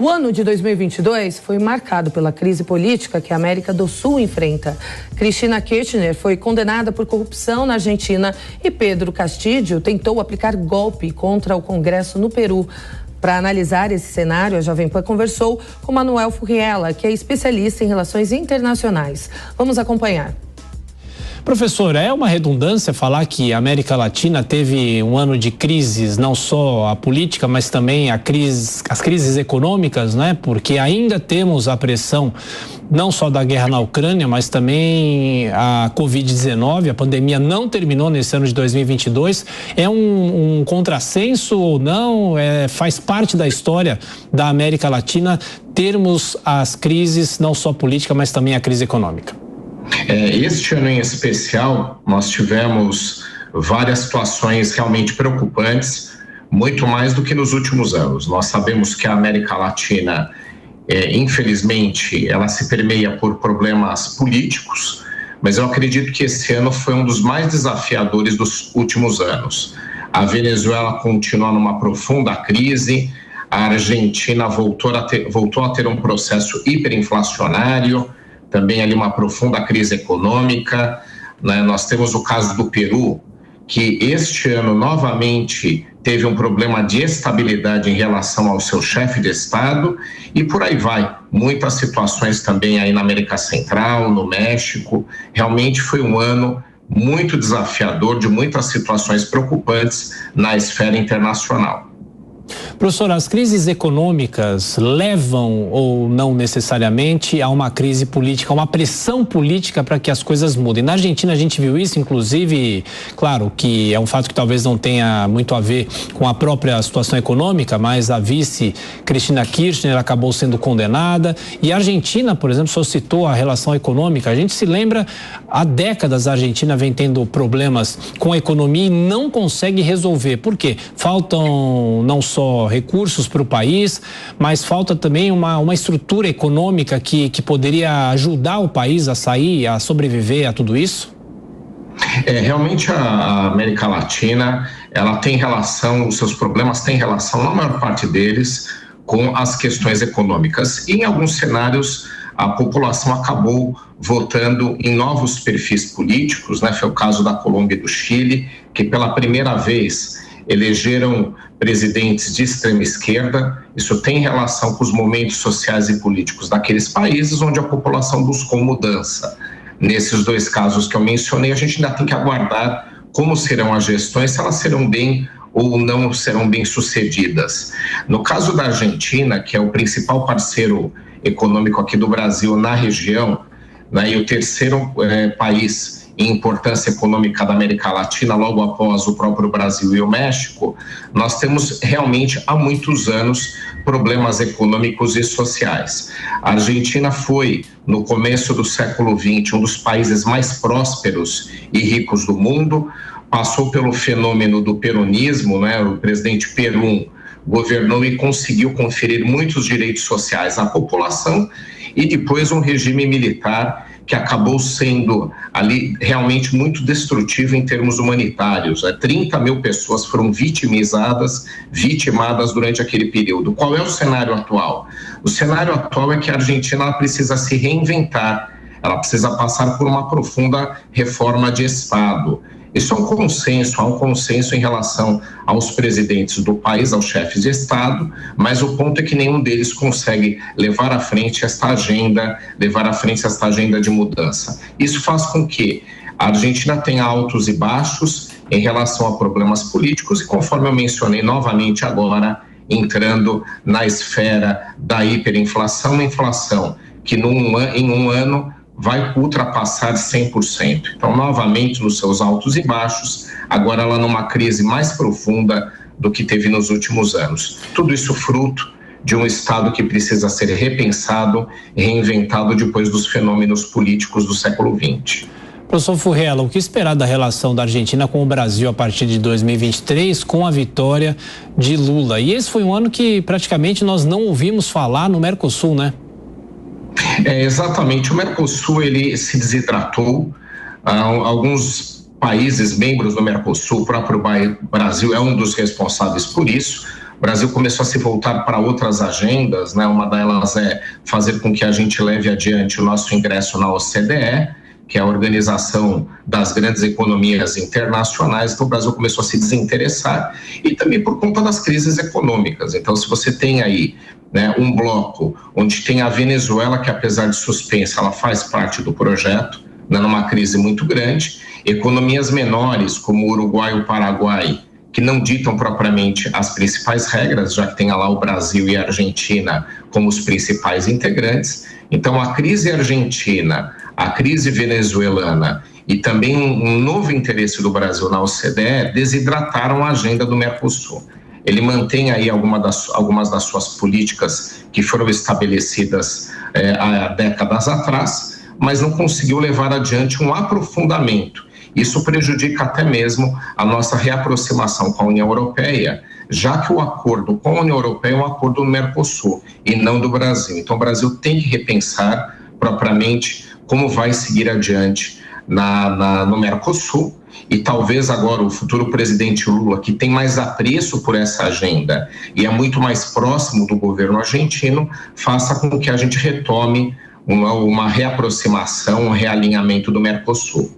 O ano de 2022 foi marcado pela crise política que a América do Sul enfrenta. Cristina Kirchner foi condenada por corrupção na Argentina e Pedro Castillo tentou aplicar golpe contra o Congresso no Peru. Para analisar esse cenário, a Jovem Pan conversou com Manuel Furriela, que é especialista em relações internacionais. Vamos acompanhar. Professor, é uma redundância falar que a América Latina teve um ano de crises, não só a política, mas também as crises econômicas, né? Porque ainda temos a pressão não só da guerra na Ucrânia, mas também a Covid-19, a pandemia não terminou nesse ano de 2022. É um contrassenso ou não? Faz parte da história da América Latina termos as crises, não só política, mas também a crise econômica. Este ano em especial, nós tivemos várias situações realmente preocupantes, muito mais do que nos últimos anos. Nós sabemos que a América Latina, infelizmente, ela se permeia por problemas políticos, mas eu acredito que esse ano foi um dos mais desafiadores dos últimos anos. A Venezuela continua numa profunda crise, a Argentina voltou a ter um processo hiperinflacionário, também ali uma profunda crise econômica, né? Nós temos o caso do Peru, que este ano novamente teve um problema de estabilidade em relação ao seu chefe de Estado e por aí vai. Muitas situações também aí na América Central, no México. Realmente foi um ano muito desafiador, de muitas situações preocupantes na esfera internacional. Professor, as crises econômicas levam ou não necessariamente a uma crise política, a uma pressão política para que as coisas mudem? Na Argentina a gente viu isso, inclusive, claro que é um fato que talvez não tenha muito a ver com a própria situação econômica, mas a vice Cristina Kirchner acabou sendo condenada e a Argentina, por exemplo, só citou a relação econômica. A gente se lembra, há décadas a Argentina vem tendo problemas com a economia e não consegue resolver. Por quê? Faltam não só recursos para o país, mas falta também uma estrutura econômica que poderia ajudar o país a sair, a sobreviver a tudo isso? Realmente a América Latina, ela tem relação, os seus problemas têm relação, na maior parte deles, com as questões econômicas. E em alguns cenários, a população acabou votando em novos perfis políticos, né? Foi o caso da Colômbia e do Chile, que pela primeira vez elegeram presidentes de extrema esquerda. Isso tem relação com os momentos sociais e políticos daqueles países onde a população buscou mudança. Nesses dois casos que eu mencionei, a gente ainda tem que aguardar como serão as gestões, se elas serão bem ou não serão bem sucedidas. No caso da Argentina, que é o principal parceiro econômico aqui do Brasil na região, né, e o terceiro país em importância econômica da América Latina, logo após o próprio Brasil e o México, nós temos realmente há muitos anos problemas econômicos e sociais. A Argentina foi, no começo do século XX, um dos países mais prósperos e ricos do mundo, passou pelo fenômeno do peronismo, né? O presidente Perón governou e conseguiu conferir muitos direitos sociais à população e depois um regime militar que acabou sendo ali realmente muito destrutivo em termos humanitários. 30 mil pessoas foram vitimadas durante aquele período. Qual é o cenário atual? O cenário atual é que a Argentina precisa se reinventar, ela precisa passar por uma profunda reforma de Estado. Isso é um consenso, há um consenso em relação aos presidentes do país, aos chefes de Estado, mas o ponto é que nenhum deles consegue levar à frente esta agenda de mudança. Isso faz com que a Argentina tenha altos e baixos em relação a problemas políticos e, conforme eu mencionei novamente agora, entrando na esfera da hiperinflação, uma inflação que em um ano vai ultrapassar 100%. Então, novamente, nos seus altos e baixos, agora ela numa crise mais profunda do que teve nos últimos anos. Tudo isso fruto de um Estado que precisa ser repensado e reinventado depois dos fenômenos políticos do século XX. Professor Furriela, o que esperar da relação da Argentina com o Brasil a partir de 2023 com a vitória de Lula? E esse foi um ano que praticamente nós não ouvimos falar no Mercosul, né? Exatamente, o Mercosul ele se desidratou, alguns países membros do Mercosul, o próprio Brasil é um dos responsáveis por isso, o Brasil começou a se voltar para outras agendas, né? Uma delas é fazer com que a gente leve adiante o nosso ingresso na OCDE, que é a Organização das Grandes Economias Internacionais. Então o Brasil começou a se desinteressar, e também por conta das crises econômicas. Então, se você tem aí, né, um bloco onde tem a Venezuela, que apesar de suspensa, ela faz parte do projeto, né, numa crise muito grande, economias menores como o Uruguai e o Paraguai, que não ditam propriamente as principais regras, já que tem lá o Brasil e a Argentina como os principais integrantes. Então a crise argentina, a crise venezuelana e também um novo interesse do Brasil na OCDE desidrataram a agenda do Mercosul. Ele mantém aí algumas das suas políticas que foram estabelecidas há décadas atrás, mas não conseguiu levar adiante um aprofundamento. Isso prejudica até mesmo a nossa reaproximação com a União Europeia, já que o acordo com a União Europeia é um acordo do Mercosul e não do Brasil. Então o Brasil tem que repensar propriamente como vai seguir adiante no Mercosul, e talvez agora o futuro presidente Lula, que tem mais apreço por essa agenda e é muito mais próximo do governo argentino, faça com que a gente retome uma reaproximação, um realinhamento do Mercosul.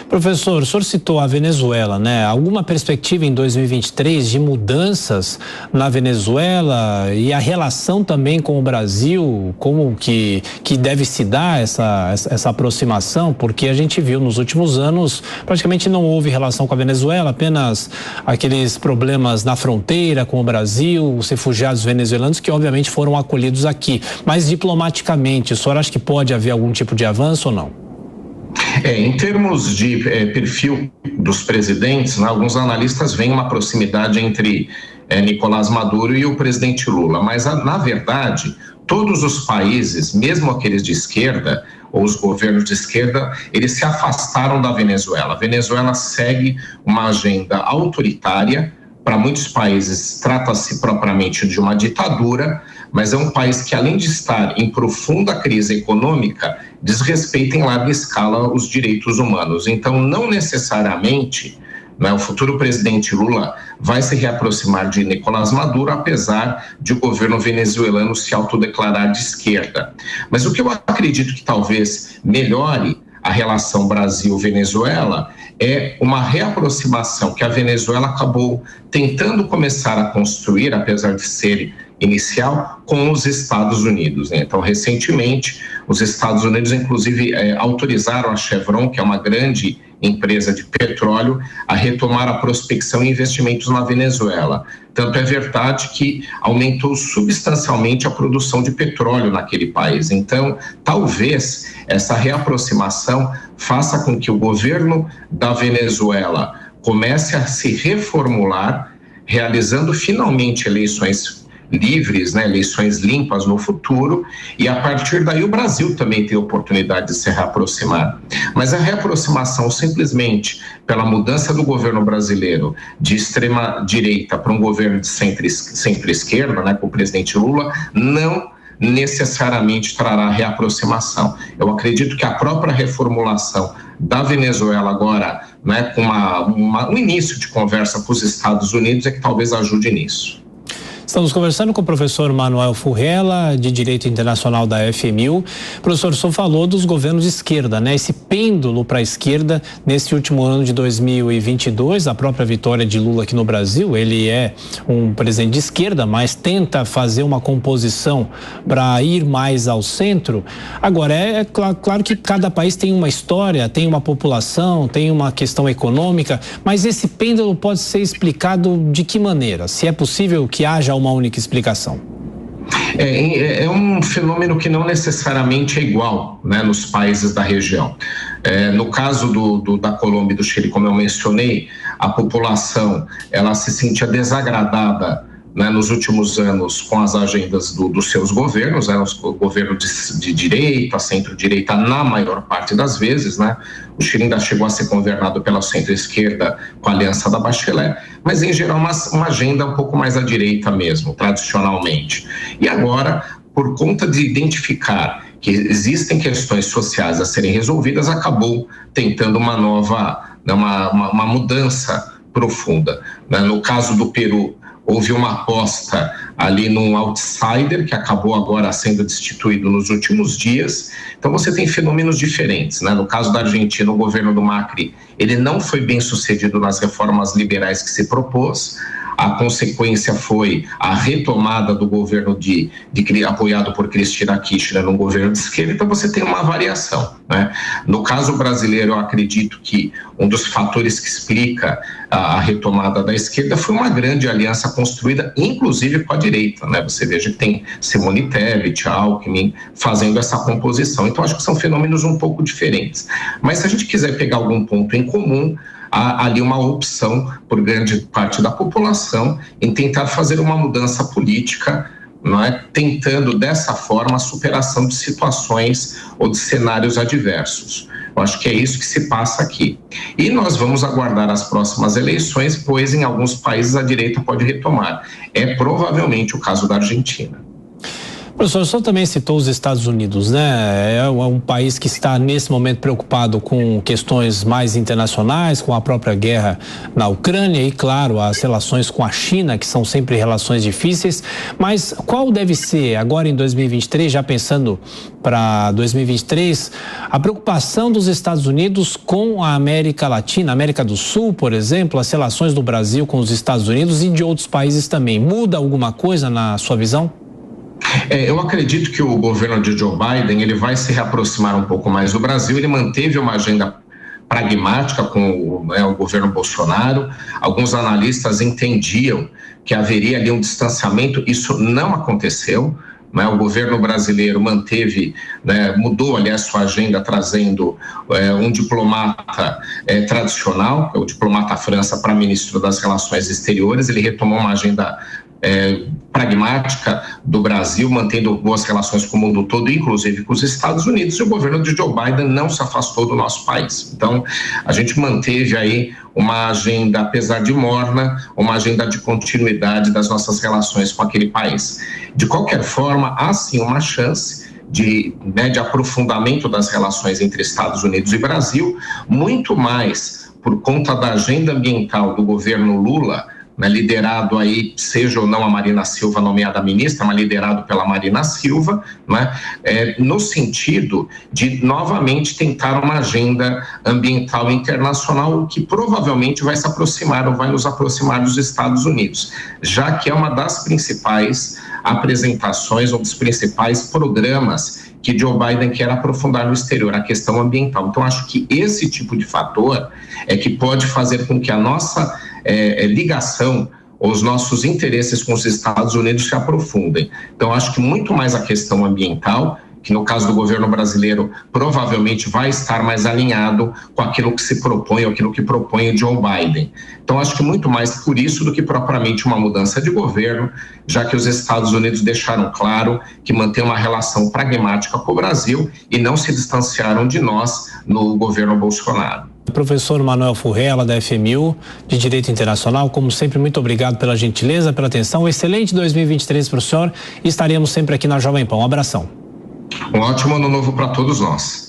Professor, o senhor citou a Venezuela, né? Alguma perspectiva em 2023 de mudanças na Venezuela e a relação também com o Brasil, como que deve se dar essa aproximação? Porque a gente viu nos últimos anos, praticamente não houve relação com a Venezuela, apenas aqueles problemas na fronteira com o Brasil, os refugiados venezuelanos que obviamente foram acolhidos aqui. Mas diplomaticamente, o senhor acha que pode haver algum tipo de avanço ou não? Em termos de perfil dos presidentes, né, alguns analistas veem uma proximidade entre Nicolás Maduro e o presidente Lula, mas na verdade todos os países, mesmo aqueles de esquerda ou os governos de esquerda, eles se afastaram da Venezuela. A Venezuela segue uma agenda autoritária. Para muitos países trata-se propriamente de uma ditadura, mas é um país que, além de estar em profunda crise econômica, desrespeita em larga escala os direitos humanos. Então, não necessariamente, né, o futuro presidente Lula vai se reaproximar de Nicolás Maduro, apesar de o governo venezuelano se autodeclarar de esquerda. Mas o que eu acredito que talvez melhore a relação Brasil-Venezuela é uma reaproximação que a Venezuela acabou tentando começar a construir, apesar de ser inicial, com os Estados Unidos, né? Então, recentemente, os Estados Unidos, inclusive, autorizaram a Chevron, que é uma grande empresa de petróleo, a retomar a prospecção e investimentos na Venezuela. Tanto é verdade que aumentou substancialmente a produção de petróleo naquele país. Então, talvez essa reaproximação faça com que o governo da Venezuela comece a se reformular, realizando finalmente eleições livres, né, eleições limpas no futuro, e a partir daí o Brasil também tem oportunidade de se reaproximar. Mas a reaproximação simplesmente pela mudança do governo brasileiro de extrema direita para um governo de centro-esquerda, né, com o presidente Lula, não necessariamente trará reaproximação. Eu acredito que a própria reformulação da Venezuela agora, né, com um início de conversa com os Estados Unidos é que talvez ajude nisso. Estamos conversando com o professor Manuel Furrella, de Direito Internacional da FMU. Professor, o senhor falou dos governos de esquerda, né? Esse pêndulo para a esquerda nesse último ano de 2022, a própria vitória de Lula aqui no Brasil, ele é um presidente de esquerda, mas tenta fazer uma composição para ir mais ao centro. Agora, é claro que cada país tem uma história, tem uma população, tem uma questão econômica, mas esse pêndulo pode ser explicado de que maneira? Se é possível que haja uma única explicação? É um fenômeno que não necessariamente é igual, né, nos países da região. No caso da Colômbia e do Chile, como eu mencionei, a população ela se sentia desagradada, né, nos últimos anos com as agendas dos seus governos, né, os governos de direita, centro-direita, na maior parte das vezes, né? O Chile ainda chegou a ser governado pela centro-esquerda com a aliança da Bachelet, mas em geral uma agenda um pouco mais à direita mesmo, tradicionalmente. E agora, por conta de identificar que existem questões sociais a serem resolvidas, acabou tentando uma nova, uma mudança profunda. No caso do Peru, houve uma aposta ali num outsider que acabou agora sendo destituído nos últimos dias. Então você tem fenômenos diferentes, né? No caso da Argentina, o governo do Macri, ele não foi bem sucedido nas reformas liberais que se propôs. A consequência foi a retomada do governo apoiado por Cristina Kirchner num governo de esquerda. Então você tem uma variação, né? No caso brasileiro, eu acredito que um dos fatores que explica a retomada da esquerda foi uma grande aliança construída, inclusive com a direita, né? Você veja que tem Simone Tebet, Alckmin fazendo essa composição. Então acho que são fenômenos um pouco diferentes. Mas se a gente quiser pegar algum ponto em comum, há ali uma opção por grande parte da população em tentar fazer uma mudança política, não é? Tentando dessa forma a superação de situações ou de cenários adversos. Eu acho que é isso que se passa aqui. E nós vamos aguardar as próximas eleições, pois em alguns países a direita pode retomar. É provavelmente o caso da Argentina. Professor, o senhor também citou os Estados Unidos, né? É um país que está nesse momento preocupado com questões mais internacionais, com a própria guerra na Ucrânia e, claro, as relações com a China, que são sempre relações difíceis. Mas qual deve ser, agora em 2023, já pensando para 2023, a preocupação dos Estados Unidos com a América Latina, América do Sul, por exemplo, as relações do Brasil com os Estados Unidos e de outros países também? Muda alguma coisa na sua visão? Eu acredito que o governo de Joe Biden ele vai se reaproximar um pouco mais do Brasil. Ele manteve uma agenda pragmática com o governo Bolsonaro. Alguns analistas entendiam que haveria ali um distanciamento. Isso não aconteceu. O governo brasileiro manteve, mudou ali a sua agenda, trazendo um diplomata tradicional, que é o diplomata França, para ministro das Relações Exteriores. Ele retomou uma agenda pragmática do Brasil, mantendo boas relações com o mundo todo, inclusive com os Estados Unidos, e o governo de Joe Biden não se afastou do nosso país. Então, a gente manteve aí uma agenda, apesar de morna, uma agenda de continuidade das nossas relações com aquele país. De qualquer forma, há sim uma chance de aprofundamento das relações entre Estados Unidos e Brasil, muito mais por conta da agenda ambiental do governo Lula, liderado aí, seja ou não a Marina Silva nomeada ministra, mas liderado pela Marina Silva, no sentido de novamente tentar uma agenda ambiental internacional que provavelmente vai se aproximar ou vai nos aproximar dos Estados Unidos, já que é uma das principais apresentações ou dos principais programas que Joe Biden quer aprofundar no exterior, a questão ambiental. Então, acho que esse tipo de fator é que pode fazer com que a nossa ligação, os nossos interesses com os Estados Unidos se aprofundem. Então, acho que muito mais a questão ambiental, que no caso do governo brasileiro provavelmente vai estar mais alinhado com aquilo que se propõe, ou aquilo que propõe o Joe Biden. Então, acho que muito mais por isso do que propriamente uma mudança de governo, já que os Estados Unidos deixaram claro que mantém uma relação pragmática com o Brasil e não se distanciaram de nós no governo Bolsonaro. Professor Manuel Furrella, da FMU, de Direito Internacional, como sempre, muito obrigado pela gentileza, pela atenção. Um excelente 2023 para o senhor e estaremos sempre aqui na Jovem Pan. Um abração. Um ótimo ano novo para todos nós.